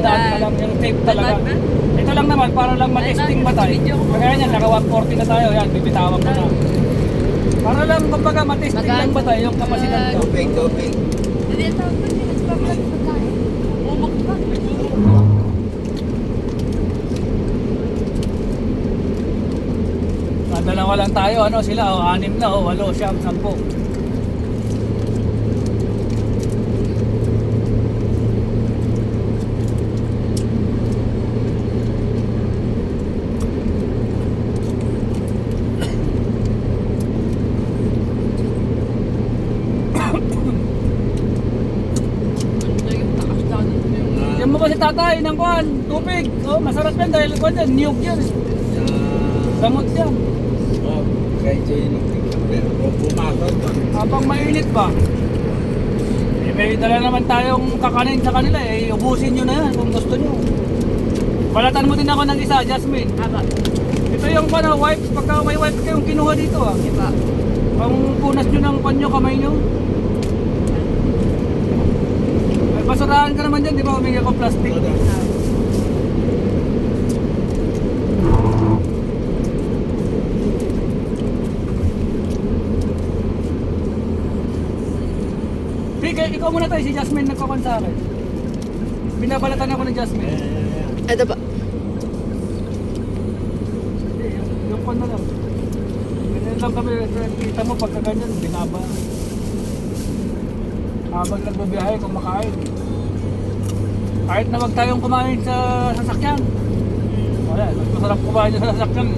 daan pa lang, yung tape talaga. Ito lang naman, para lang matesting ba tayo. Kaya niyan, naka 140 na tayo, yan, bibitawan ko na. Para lang, kumbaga, matesting lang ba tayo yung kapasidad ko. Tubig. Hindi, tawag ko din. Nagpapalag pa tayo. Bumukbak. Dalawa lang tayo, ano sila, o 6 na, o 8, 9, 10. Yan mo kasi tatay ng kuhan, tubig. Oh, masarap yan dahil kuhan yan, niyog yan. Gamot yan. Kahit yun yung pumasok ba? Habang mainit ba? Eh, may dala naman tayong kakanin sa kanila eh. Ubusin nyo na yan kung gusto nyo. Balatan mo din ako ng isa, Jasmine. Aba. Ito yung wipes, pagka may wipes kayong kinuha dito ah. Iba. Pang punas nyo ng panyo, kamay nyo. May basurahan ka naman dyan, di ba? Humingi ako plastic. Ikaw muna tayo, si Jasmine nagkakan sa akin. Binabalatan ako ng Jasmine. Ito ba? Hindi, yung pan na lang. Ganyan lang kami, kita mo pagka ganyan, binaba. Habang nagbabiyahe, kumakain. Kahit na wag tayong kumain sa sasakyan. Wala, mas masarap kumain sa sasakyan.